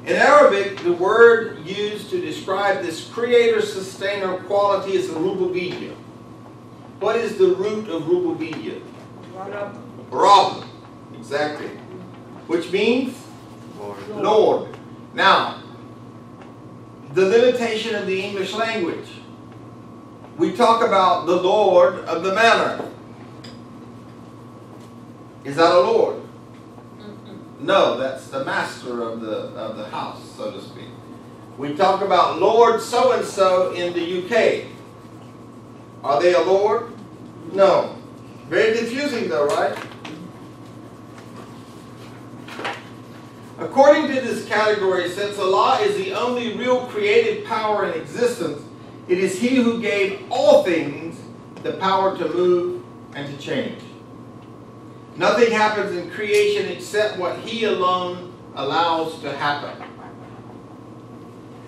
In Arabic, the word used to describe this creator-sustainer quality is rububiyyah. What is the root of rububiyyah? Rabb. Exactly. Which means Lord. Now, the limitation of the English language. We talk about the Lord of the manor. Is that a Lord? No, that's the master of the house, so to speak. We talk about Lord so-and-so in the UK. Are they a Lord? No. Very confusing though, right? According to this category, since Allah is the only real creative power in existence, it is He who gave all things the power to move and to change. Nothing happens in creation except what He alone allows to happen.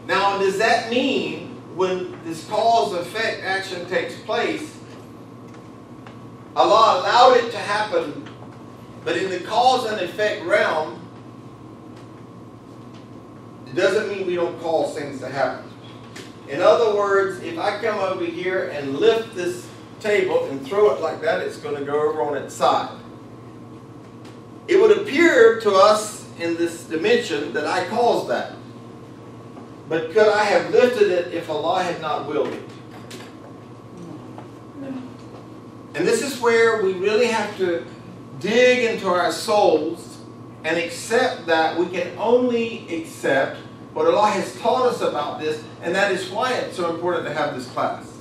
Now, does that mean when this cause-effect action takes place, Allah allowed it to happen, but in the cause and effect realm, it doesn't mean we don't cause things to happen. In other words, if I come over here and lift this table and throw it like that, it's going to go over on its side. It would appear to us in this dimension that I caused that. But could I have lifted it if Allah had not willed it? And this is where we really have to dig into our souls and accept that we can only accept what Allah has taught us about this, and that is why it's so important to have this class.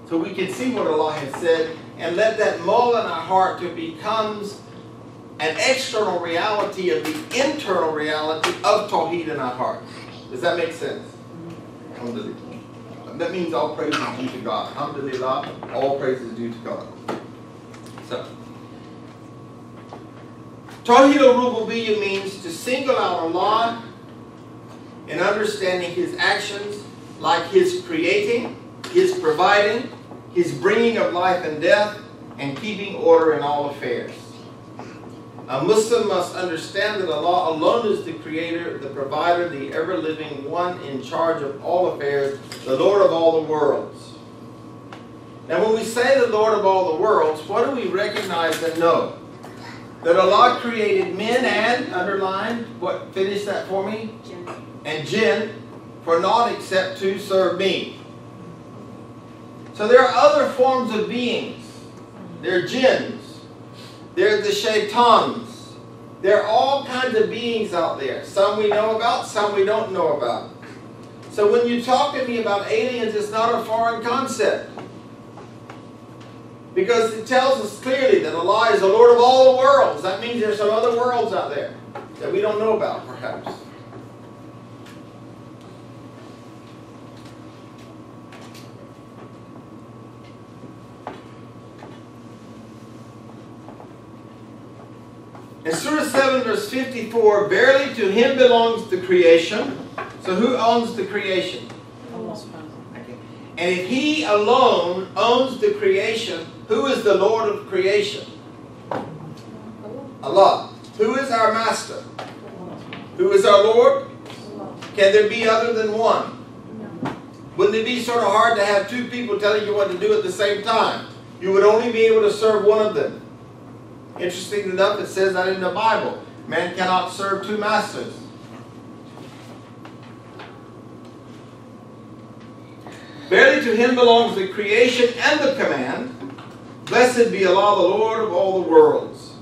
So we can see what Allah has said and let that mull in our heart to becomes an external reality of the internal reality of Tawhid in our heart. Does that make sense? Alhamdulillah. That means all praise is due to God. Alhamdulillah, all praise is due to God. So, Tawhid al-Rububiyyah means to single out Allah in understanding His actions, like His creating, His providing, His bringing of life and death, and keeping order in all affairs. A Muslim must understand that Allah alone is the creator, the provider, the ever-living one in charge of all affairs, the Lord of all the worlds. Now when we say the Lord of all the worlds, what do we recognize and know? That Allah created men and, underline, what, finish that for me? Jinn. And jinn, for naught except to serve me. So there are other forms of beings. There are jinns. There are the shaitans. There are all kinds of beings out there. Some we know about, some we don't know about. So when you talk to me about aliens, it's not a foreign concept. Because it tells us clearly that Allah is the Lord of all the worlds. That means there's some other worlds out there that we don't know about, perhaps. In Surah 7 verse 54, verily to Him belongs the creation. So who owns the creation? Okay. And if He alone owns the creation, who is the Lord of creation? Allah. Who is our master? Who is our Lord? Can there be other than one? Wouldn't it be sort of hard to have two people telling you what to do at the same time? You would only be able to serve one of them. Interesting enough, it says that in the Bible. Man cannot serve two masters. Verily to Him belongs the creation and the command. Blessed be Allah, the Lord of all the worlds.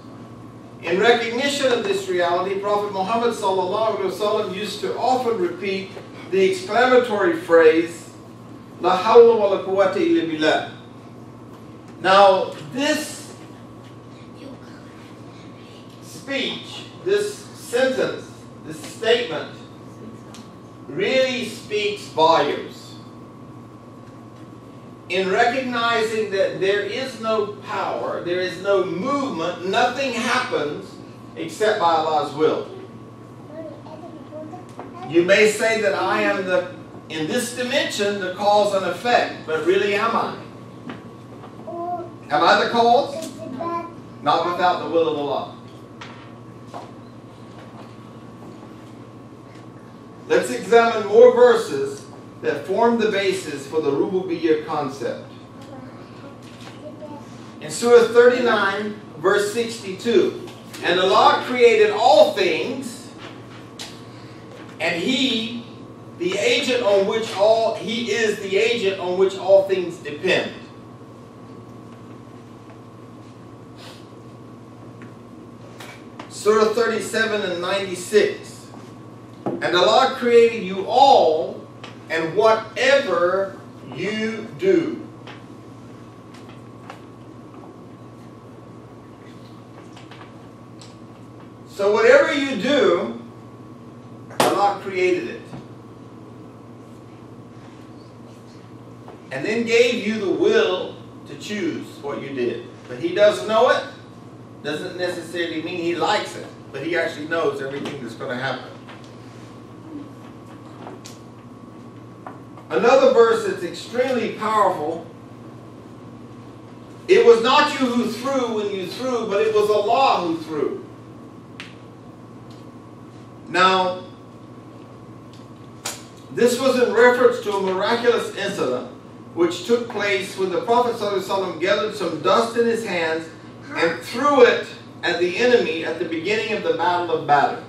In recognition of this reality, Prophet Muhammad ﷺ used to often repeat the exclamatory phrase, La hawla wa la quwwata illa billah. Now, this speech, this sentence, this statement really speaks volumes in recognizing that there is no power, there is no movement, nothing happens except by Allah's will. You may say that I am in this dimension, the cause and effect, but really am I? Am I the cause? Not without the will of Allah. let's examine more verses that form the basis for the rububiyyah concept. In Surah 39, verse 62, and Allah created all things, and He is the agent on which all things depend. Surah 37 and 96. And Allah created you all and whatever you do. So whatever you do, Allah created it. And then gave you the will to choose what you did. But He does know it. Doesn't necessarily mean He likes it. But He actually knows everything that's going to happen. Another verse that's extremely powerful. It was not you who threw when you threw, but it was Allah who threw. Now, this was in reference to a miraculous incident which took place when the Prophet ﷺ gathered some dust in his hands and threw it at the enemy at the beginning of the Battle of Badr.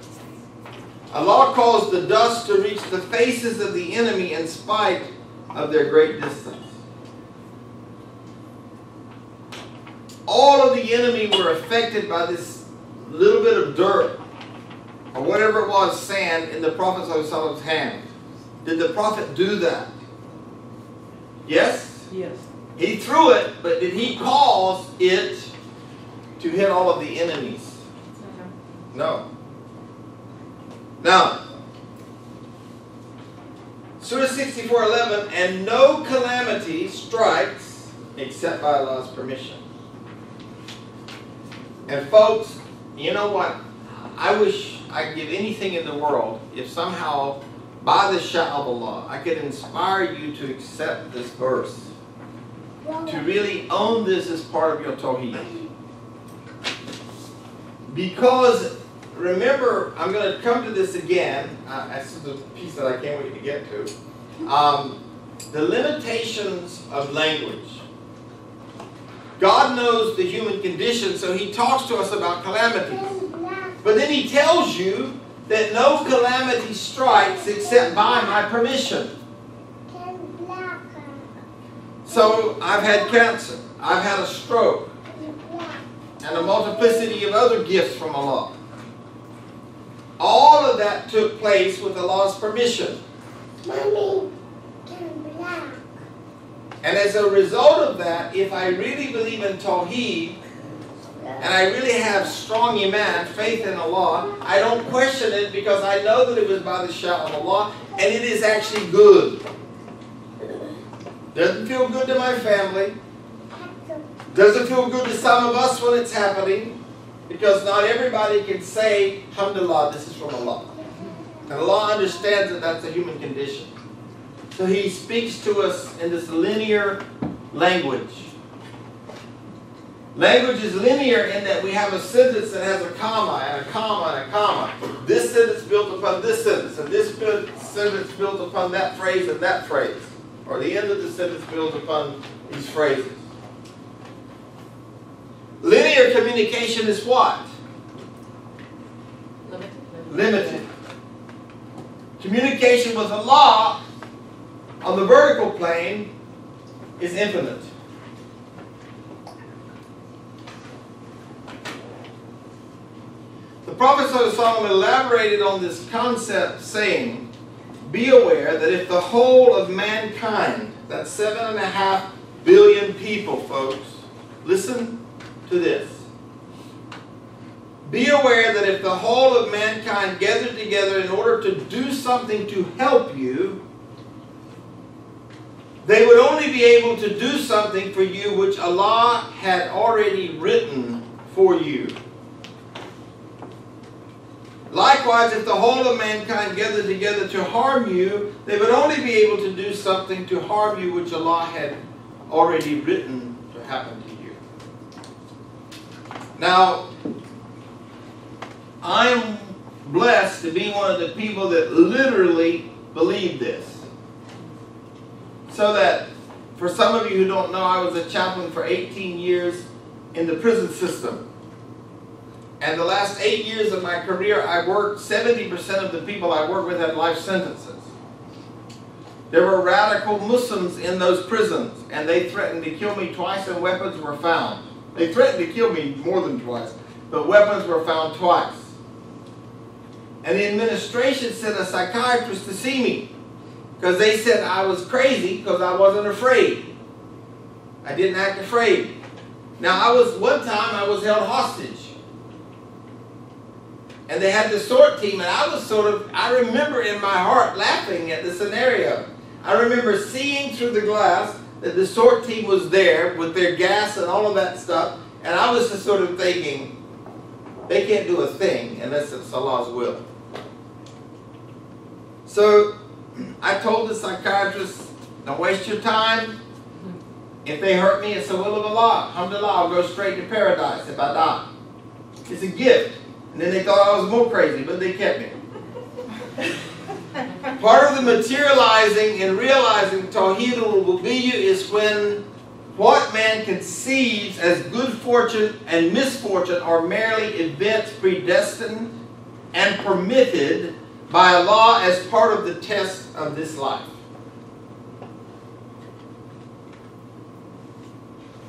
Allah caused the dust to reach the faces of the enemy in spite of their great distance. All of the enemy were affected by this little bit of dirt or whatever it was, sand, in the Prophet ﷺ's hand. Did the Prophet do that? Yes? Yes. He threw it, but did he cause it to hit all of the enemies? No. Now, Surah 64:11, and no calamity strikes except by Allah's permission. And folks, you know what? I wish I could give anything in the world if somehow, by the Shah of Allah, I could inspire you to accept this verse. To really own this as part of your Tawhid. Because, remember, I'm going to come to this again. This is the piece that I can't wait to get to. The limitations of language. God knows the human condition, so He talks to us about calamities. But then He tells you that no calamity strikes except by my permission. So I've had cancer, I've had a stroke, and a multiplicity of other gifts from Allah. All of that took place with Allah's permission. And as a result of that, if I really believe in Tawhid, and I really have strong iman, faith in Allah, I don't question it because I know that it was by the Shah of Allah, and it is actually good. Doesn't feel good to my family. Doesn't feel good to some of us when it's happening, because not everybody can say, alhamdulillah, this is from Allah. And Allah understands that that's a human condition. So He speaks to us in this linear language. Language is linear in that we have a sentence that has a comma and a comma and a comma. This sentence built upon this sentence, and this sentence built upon that phrase and that phrase. Or the end of the sentence builds upon these phrases. Linear communication is what? Limited. Communication with Allah on the vertical plane is infinite. The Prophet ﷺ elaborated on this concept saying, be aware that if the whole of mankind, that's 7.5 billion people, folks, listen to this. Be aware that if the whole of mankind gathered together in order to do something to help you, they would only be able to do something for you which Allah had already written for you. Likewise, if the whole of mankind gathered together to harm you, they would only be able to do something to harm you which Allah had already written to happen to you. Now, I'm blessed to be one of the people that literally believe this. So that, for some of you who don't know, I was a chaplain for 18 years in the prison system. And the last 8 years of my career, I worked, 70% of the people I worked with had life sentences. There were radical Muslims in those prisons, and they threatened to kill me twice, and weapons were found. They threatened to kill me more than twice, but weapons were found twice. And the administration sent a psychiatrist to see me, because they said I was crazy because I wasn't afraid. I didn't act afraid. Now, one time I was held hostage. And they had the SORT team, and I remember in my heart laughing at the scenario. I remember seeing through the glass that the SORT team was there with their gas and all of that stuff, and I was just sort of thinking, they can't do a thing unless it's Allah's will. So I told the psychiatrist, don't waste your time. If they hurt me, it's the will of Allah. Alhamdulillah, I'll go straight to paradise if I die. It's a gift. And then they thought I was more crazy, but they kept me. Part of the materializing and realizing Tawhid al-Rububiyyah is when what man conceives as good fortune and misfortune are merely events predestined and permitted by Allah as part of the test of this life.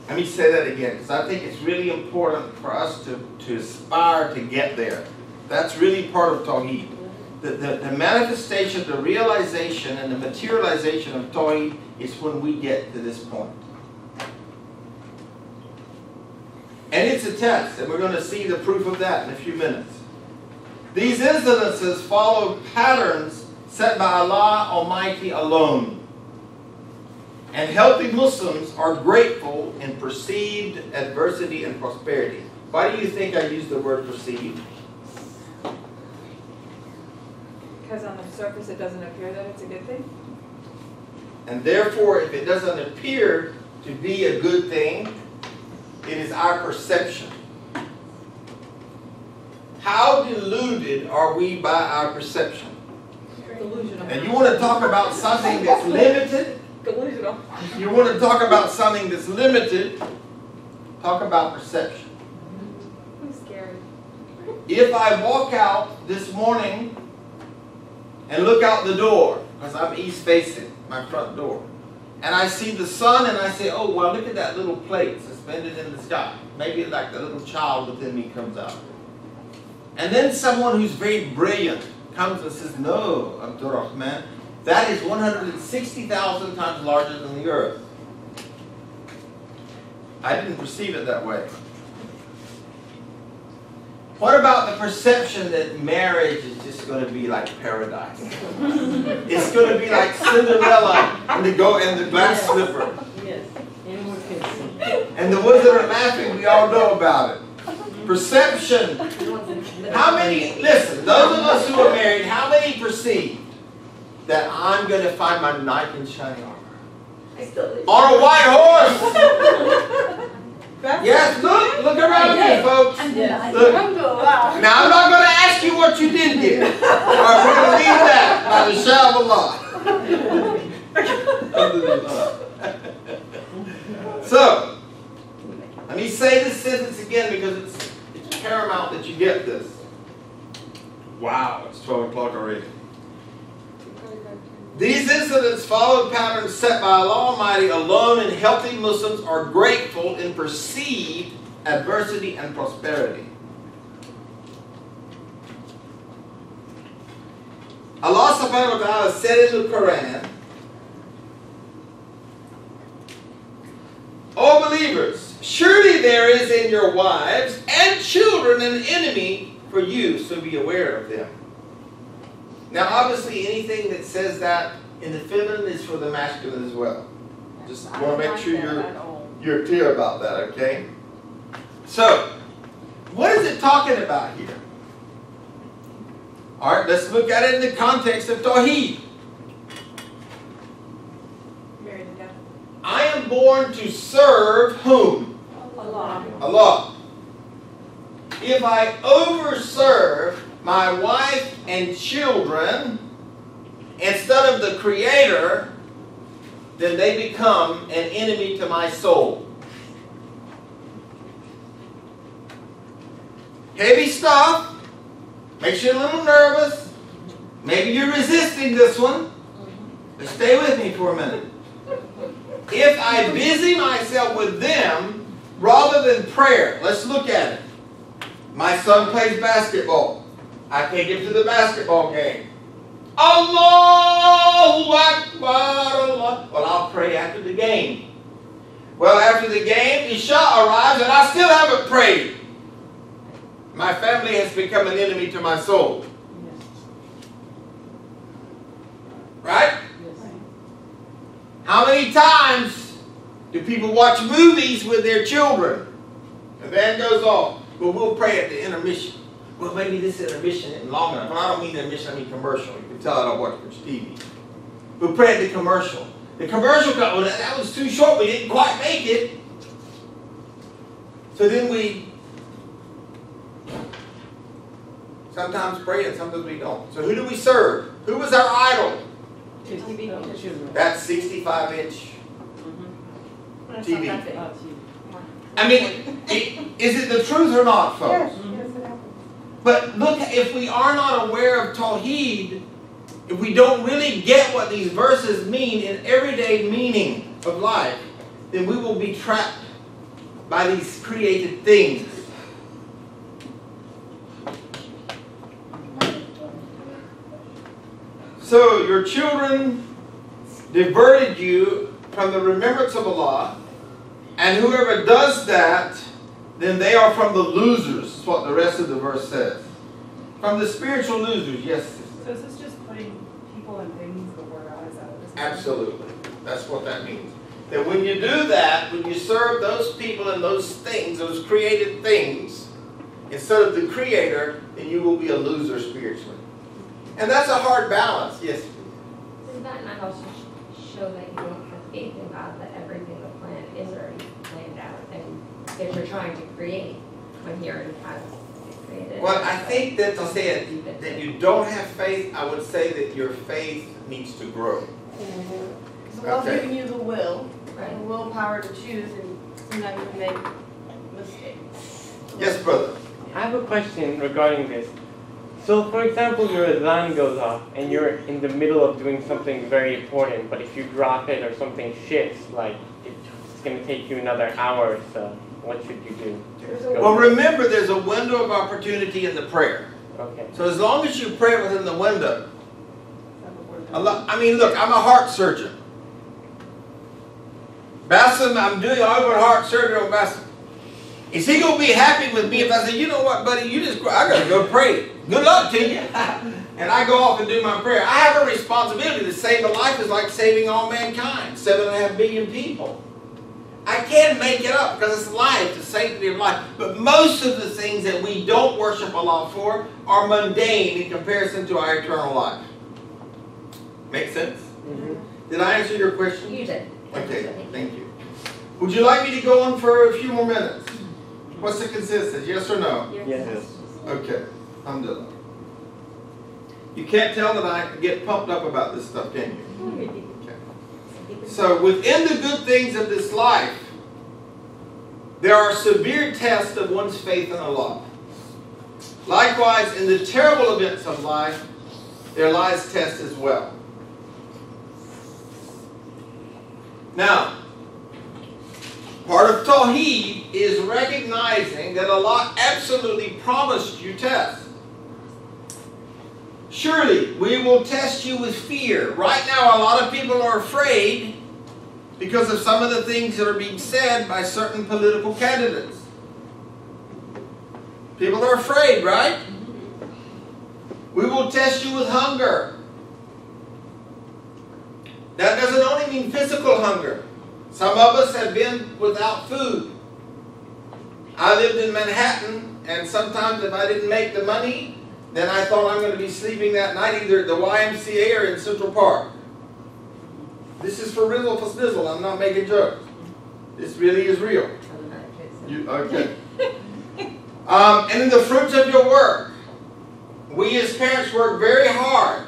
Let me say that again, because I think it's really important for us to aspire to get there. That's really part of Tawhid. The manifestation, the realization, and the materialization of Tawhid is when we get to this point. And it's a test, and we're going to see the proof of that in a few minutes. These incidences follow patterns set by Allah Almighty alone. And healthy Muslims are grateful in perceived adversity and prosperity. Why do you think I use the word perceived? Because on the surface it doesn't appear that it's a good thing? And therefore, if it doesn't appear to be a good thing, it is our perception. How deluded are we by our perception? Delusional. And you want to talk about something that's limited? Delusional. You want to talk about something that's limited? Talk about perception. I'm scared. If I walk out this morning and look out the door, because I'm east facing, my front door, and I see the sun and I say, oh, well, look at that little plate suspended in the sky. Maybe like the little child within me comes out. And then someone who's very brilliant comes and says, no, Abdul Rahman, that is 160,000 times larger than the earth. I didn't perceive it that way. What about the perception that marriage is just going to be like paradise? It's going to be like Cinderella and the glass slipper. Yes. And the ones that are laughing, we all know about it. Perception. How many, listen, those of us who are married, how many perceive that I'm going to find my knight in shining armor? On a white horse! Yes, look around here, folks. Look. Now, I'm not going to ask you what you did here. All right, we're going to leave that by the shah of Allah. So, let me say this sentence again because it's paramount that you get this. Wow, it's 12 o'clock already. These incidents follow patterns set by Allah Almighty alone, and healthy Muslims are grateful in perceived adversity and prosperity. Allah subhanahu wa ta'ala said in the Quran, O believers, surely there is in your wives and children an enemy for you, so be aware of them. Now, obviously, anything that says that in the feminine is for the masculine as well. Just want to make sure you're clear about that, okay? So, what is it talking about here? All right, let's look at it in the context of Tawhid. I am born to serve whom? Allah. Allah. If I overserve my wife and children instead of the Creator, then they become an enemy to my soul. Heavy stuff. Makes you a little nervous. Maybe you're resisting this one. But stay with me for a minute. If I busy myself with them rather than prayer, let's look at it. My son plays basketball. I take him to the basketball game. Allahu Akbar, Allah. Well, I'll pray after the game. Well, after the game, Isha arrives and I still haven't prayed. My family has become an enemy to my soul. Right? How many times do people watch movies with their children? The band goes off. Well, we'll pray at the intermission. Well, maybe this intermission isn't long enough. Well, I don't mean intermission, I mean commercial. You can tell I don't watch much TV. We'll pray at the commercial. The commercial, well, that was too short. We didn't quite make it. So then we sometimes pray and sometimes we don't. So who do we serve? Who was our idol? That's 65-inch TV. I mean, is it the truth or not, folks? But look, if we are not aware of Tawhid, if we don't really get what these verses mean in everyday meaning of life, then we will be trapped by these created things. So your children diverted you from the remembrance of Allah, and whoever does that, then they are from the losers. That's what the rest of the verse says. From the spiritual losers, yes. So is this just putting people and things before God? Is that what this means? Absolutely. That's what that means. That when you do that, when you serve those people and those things, those created things, instead of the Creator, then you will be a loser spiritually. And that's a hard balance, yes. Does that not also show that you don't have faith in God, that everything the plan is already planned out, and that you're trying to create when He already has created? Well, I think that to say that you don't have faith, I would say that your faith needs to grow. So God's giving you the will, Right. the willpower to choose, and sometimes you make mistakes. Yes, brother. I have a question regarding this. So, for example, your adhan goes off and you're in the middle of doing something very important, but if you drop it or something shifts, like it's going to take you another hour or so, what should you do? Well, remember, there's a window of opportunity in the prayer. Okay. So as long as you pray within the window. I mean, look, I'm a heart surgeon. Bassem, I'm doing open heart surgery on Bassem. Is he going to be happy with me if I say, you know what, buddy, I got to go pray. Good luck to you. And I go off and do my prayer. I have a responsibility to save a life. Is like saving all mankind, 7.5 billion people. I can't make it up because it's life, the sanctity of life. But most of the things that we don't worship Allah for are mundane in comparison to our eternal life. Make sense? Mm-hmm. Did I answer your question? You did. Okay, thank you. Would you like me to go on for a few more minutes? What's the consensus? Yes or no? Yes. Okay. Alhamdulillah. You can't tell that I get pumped up about this stuff, can you? Okay. So within the good things of this life, there are severe tests of one's faith in Allah. Likewise, in the terrible events of life, there lies tests as well. Now, part of Tawhid is recognizing that Allah absolutely promised you tests. Surely, we will test you with fear. Right now, a lot of people are afraid because of some of the things that are being said by certain political candidates. People are afraid, right? We will test you with hunger. That doesn't only mean physical hunger. Some of us have been without food. I lived in Manhattan, and sometimes if I didn't make the money, then I thought I'm going to be sleeping that night either at the YMCA or in Central Park. This is for real, for snizzle. I'm not making jokes. This really is real. Okay. And in the fruits of your work. we as parents work very hard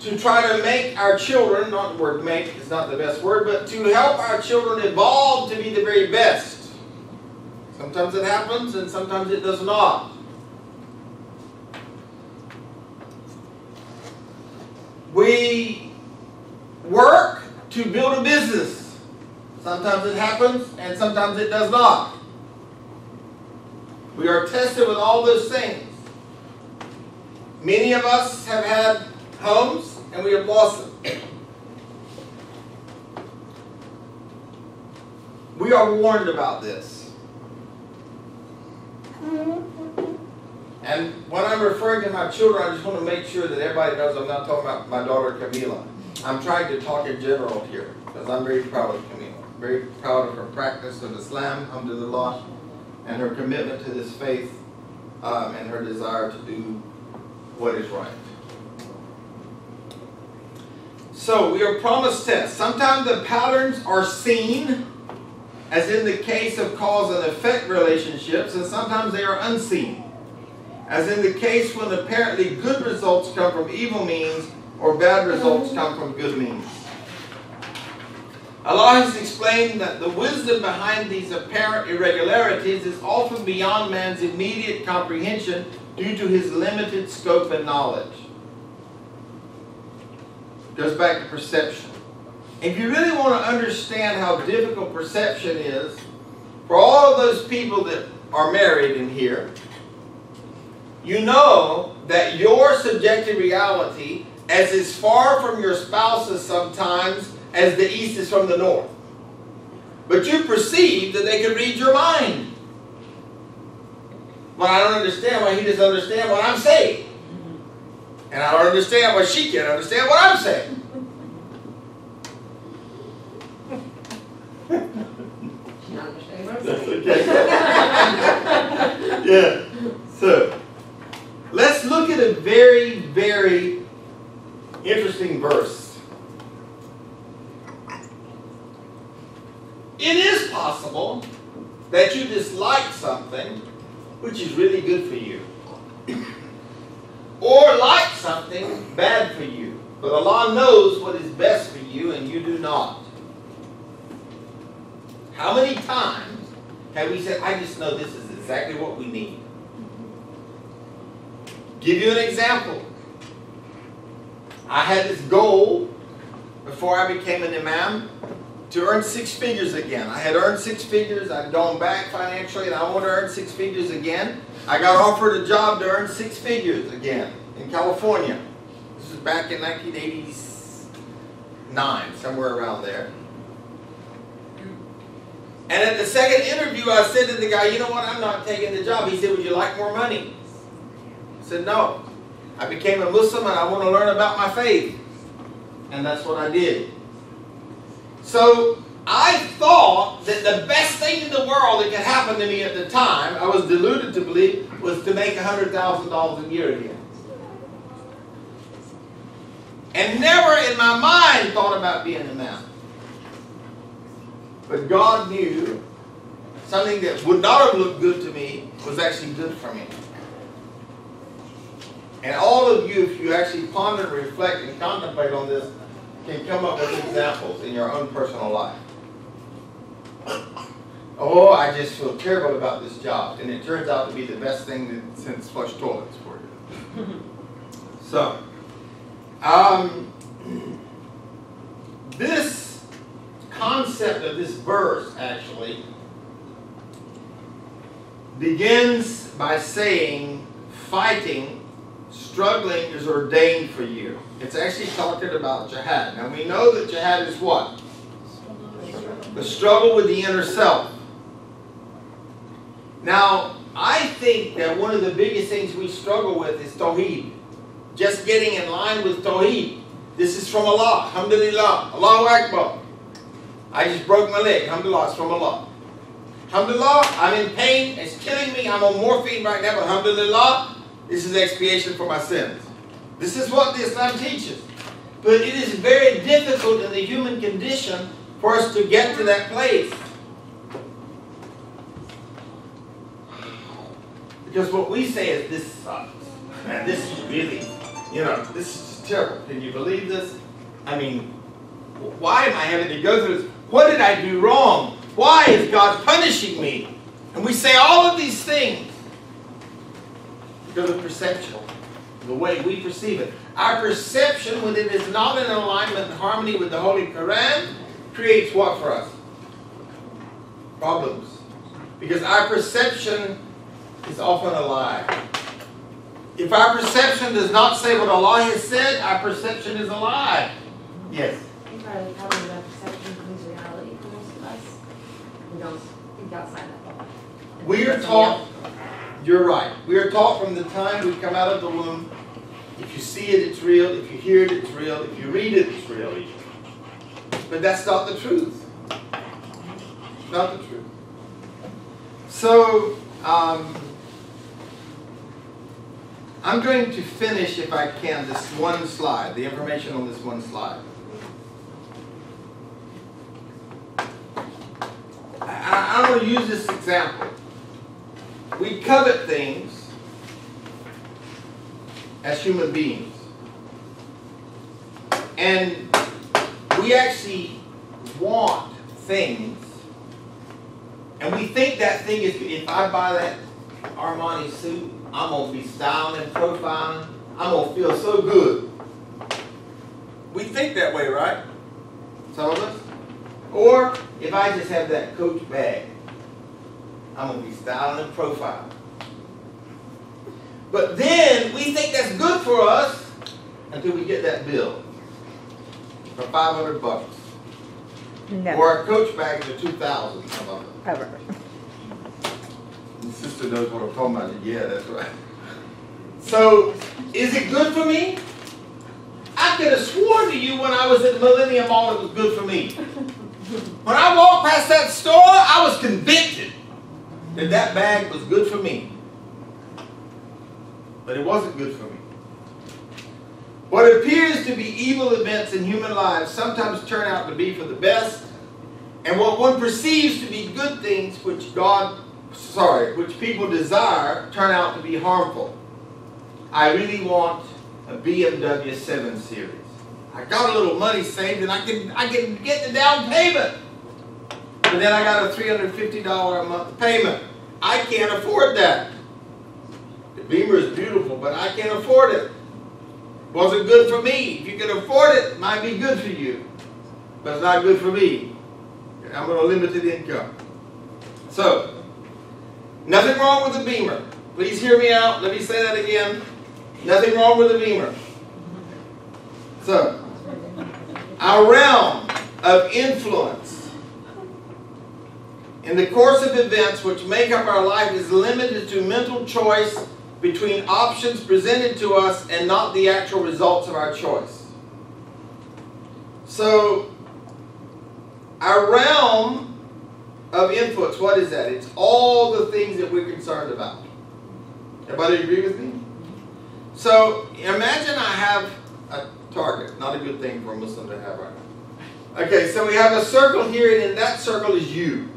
to try to make our children, not the word make is not the best word, but to help our children evolve to be the very best. Sometimes it happens and sometimes it does not. We work to build a business. Sometimes it happens and sometimes it does not. We are tested with all those things. Many of us have had homes and we have lost them. We are warned about this. And when I'm referring to my children, I just want to make sure that everybody knows I'm not talking about my daughter Camila. I'm trying to talk in general here because I'm very proud of Camila. Very proud of her practice of Islam, alhamdulillah, and her commitment to this faith and her desire to do what is right. So we are promised tests. Sometimes the patterns are seen, as in the case of cause and effect relationships, and sometimes they are unseen, as in the case when apparently good results come from evil means or bad results come from good means. Allah has explained that the wisdom behind these apparent irregularities is often beyond man's immediate comprehension due to his limited scope and knowledge. Goes back to perception. If you really want to understand how difficult perception is, for all of those people that are married in here, you know that your subjective reality is as far from your spouse's sometimes as the east is from the north. But you perceive that they can read your mind. Well, I don't understand why he doesn't understand what I'm saying. And I don't understand why she can't understand what I'm saying. She's not understanding what I'm That's saying. okay. Yeah. So, let's look at a very, very interesting verse. It is possible that you dislike something which is really good for you, or like something bad for you. But Allah knows what is best for you and you do not. How many times have we said, I just know this is exactly what we need? Give you an example. I had this goal before I became an imam to earn 6 figures again. I had earned 6 figures, I'd gone back financially, and I want to earn 6 figures again. I got offered a job to earn 6 figures again in California. This was back in 1989, somewhere around there. And at the second interview, I said to the guy, you know what, I'm not taking the job. He said, would you like more money? I said, no. I became a Muslim and I want to learn about my faith. And that's what I did. So I thought that the best thing in the world that could happen to me at the time, I was deluded to believe, was to make $100,000 a year again. And never in my mind thought about being a man. But God knew something that would not have looked good to me was actually good for me. And all of you, if you actually ponder, reflect, and contemplate on this, can come up with examples in your own personal life. Oh, I just feel terrible about this job. And it turns out to be the best thing since flush toilets for you. So, this concept of this verse actually begins by saying fighting, struggling is ordained for you. It's actually talking about jihad. Now we know that jihad is what? The struggle with the inner self. Now, I think that one of the biggest things we struggle with is Tawhid. Just getting in line with Tawhid. This is from Allah. Alhamdulillah. Allahu Akbar. I just broke my leg. Alhamdulillah, it's from Allah. Alhamdulillah, I'm in pain. It's killing me. I'm on morphine right now. But alhamdulillah, this is expiation for my sins. This is what the Islam teaches. But it is very difficult in the human condition for us to get to that place. Because what we say is, this sucks. man, this is really, this is terrible. Can you believe this? I mean, why am I having to go through this? What did I do wrong? Why is God punishing me? And we say all of these things because of perception, the way we perceive it. Our perception, when it is not in alignment and harmony with the Holy Quran, creates what for us? Problems. Because our perception is often a lie. If our perception does not say what Allah has said, our perception is a lie. Yes? I think probably that perception becomes reality for most of us. We don't think outside that bubble. We are taught, you're right, we are taught from the time we come out of the womb, if you see it, it's real. If you hear it, it's real. If you read it, it's real. But that's not the truth. Not the truth. So, I'm going to finish, if I can, this one slide, the information on this one slide. I want to use this example. We covet things as human beings. And we actually want things. And we think that thing is, if I buy that Armani suit, I'm going to be styling and profiling. I'm going to feel so good. We think that way, right? Some of us. Or if I just have that Coach bag, I'm going to be styling and profiling. But then we think that's good for us until we get that bill for $500. Never. Or our Coach bags are $2,000. How about that? Ever. My sister knows what I'm talking about. Yeah, that's right. So, is it good for me? I could have sworn to you when I was at the Millennium Mall it was good for me. When I walked past that store, I was convicted that that bag was good for me. But it wasn't good for me. What appears to be evil events in human lives sometimes turn out to be for the best, and what one perceives to be good things which people desire turn out to be harmful. I really want a BMW 7 Series. I got a little money saved and I can get the down payment. But then I got a $350 a month payment. I can't afford that. The Beamer is beautiful, but I can't afford it. Wasn't good for me. If you can afford it, it might be good for you. But it's not good for me. I'm on a limited income. So, nothing wrong with the Beamer. Please hear me out. Let me say that again. Nothing wrong with the Beamer. So, our realm of influence in the course of events which make up our life is limited to mental choice between options presented to us and not the actual results of our choice. So, our realm of influence, what is that? It's all the things that we're concerned about. Everybody agree with me? So, imagine I have a target. Not a good thing for a Muslim to have right now. Okay, so we have a circle here, and in that circle is you.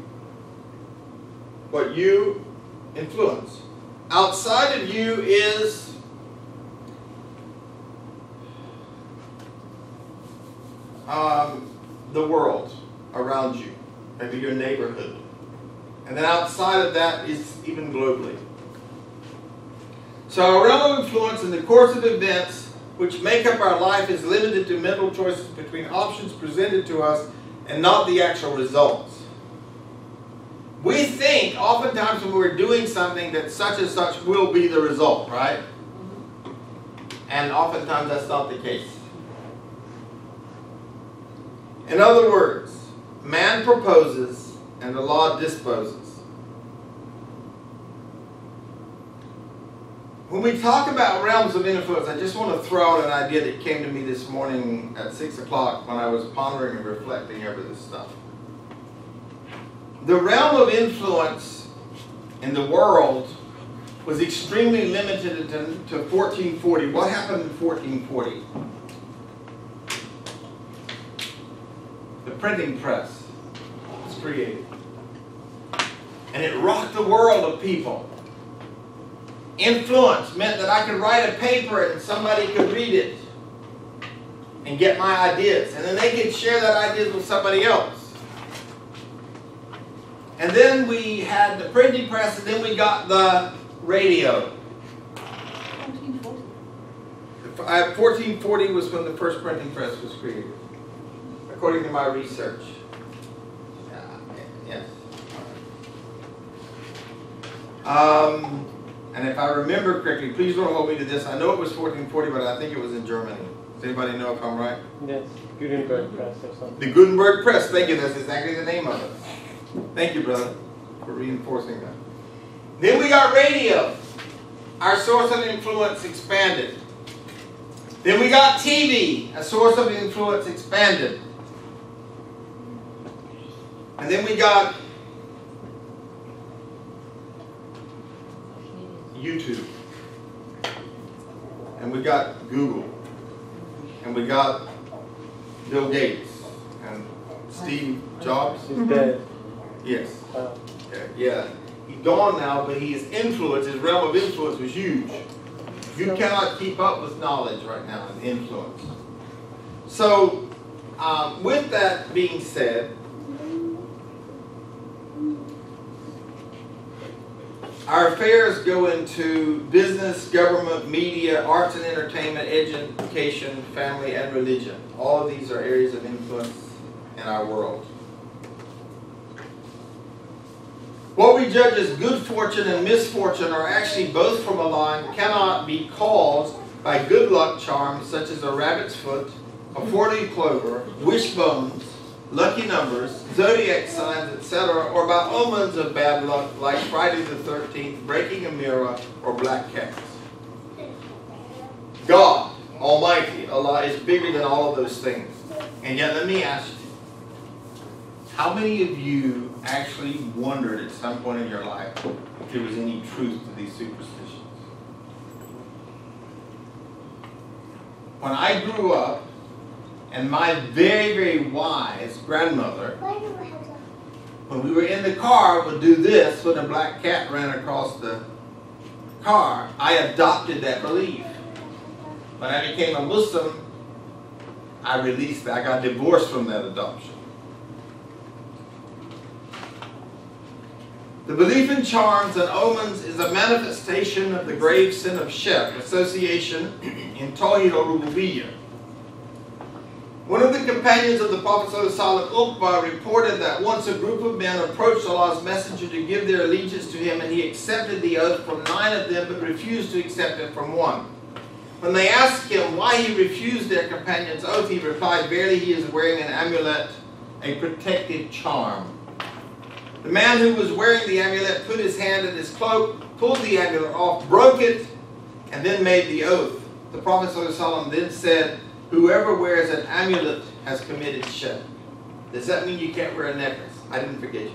What you influence. Outside of you is the world around you, maybe your neighborhood. And then outside of that is even globally. So our realm of influence in the course of events which make up our life is limited to mental choices between options presented to us and not the actual results. We think oftentimes when we're doing something that such and such will be the result, right? And oftentimes that's not the case. In other words, man proposes and the law disposes. When we talk about realms of influence, I just want to throw out an idea that came to me this morning at 6 o'clock when I was pondering and reflecting over this stuff. The realm of influence in the world was extremely limited to 1440. What happened in 1440? The printing press was created. And it rocked the world of people. Influence meant that I could write a paper and somebody could read it and get my ideas. And then they could share that ideas with somebody else. And then we had the printing press, and then we got the radio. 1440 was when the first printing press was created, according to my research. Yes. And if I remember correctly, please don't hold me to this. I know it was 1440, but I think it was in Germany. Does anybody know if I'm right? Yes, Gutenberg Press or something. The Gutenberg Press, thank you, that's exactly the name of it. Thank you, brother, for reinforcing that. Then we got radio. Our source of influence expanded. Then we got TV. A source of influence expanded. And then we got YouTube. And we got Google. And we got Bill Gates. And Steve Jobs. He's dead. Yes. Yeah. He's gone now, but his influence, his realm of influence was huge. You cannot keep up with knowledge right now and influence. So, with that being said, our affairs go into business, government, media, arts and entertainment, education, family, and religion. All of these are areas of influence in our world. What we judge as good fortune and misfortune are actually both from a line cannot be caused by good luck charms such as a rabbit's foot, a four-leaf clover, wishbones, lucky numbers, zodiac signs, etc., or by omens of bad luck like Friday the 13th, breaking a mirror, or black cats. God Almighty, Allah, is bigger than all of those things. And yet, let me ask you, how many of you actually wondered at some point in your life if there was any truth to these superstitions? When I grew up, and my very, very wise grandmother, when we were in the car, would do this when a black cat ran across the car, I adopted that belief. When I became a Muslim, I released that. I got divorced from that adoption. The belief in charms and omens is a manifestation of the grave sin of shirk, association in Tawhid or Rububiyyah. One of the companions of the Prophet ﷺ, Uqba, reported that once a group of men approached Allah's messenger to give their allegiance to him, and he accepted the oath from 9 of them but refused to accept it from one. When they asked him why he refused their companion's oath, he replied, "Verily he is wearing an amulet, a protective charm." The man who was wearing the amulet put his hand in his cloak, pulled the amulet off, broke it, and then made the oath. The Prophet ﷺ then said, "Whoever wears an amulet has committed shirk." Does that mean you can't wear a necklace? I didn't forget you.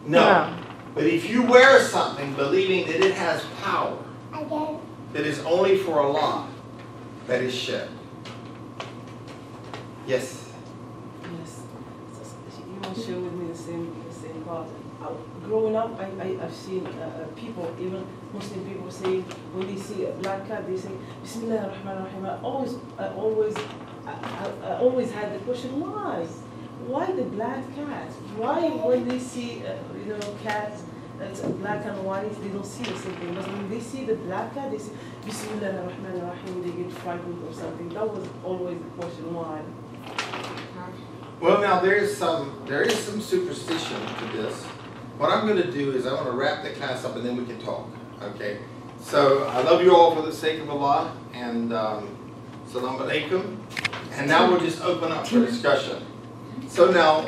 No. But if you wear something believing that it has power, that is only for Allah, that is shirk. Yes. Yes. You want to share with me the same thought. Growing up, I've seen people, even Muslim people, saying when they see a black cat, they say Bismillah ar-Rahman ar-Rahim. I always had the question, why? Why the black cat? Why when they see cats, it's black and white, they don't see the same thing? But when they see the black cat, they say Bismillah ar-Rahman ar-Rahim. They get frightened or something. That was always the question, why? Well, now there is some superstition to this. What I'm going to do is I'm going to wrap the class up and then we can talk. Okay? So I love you all for the sake of Allah, and salam alaikum. And now we'll just open up for discussion. So now,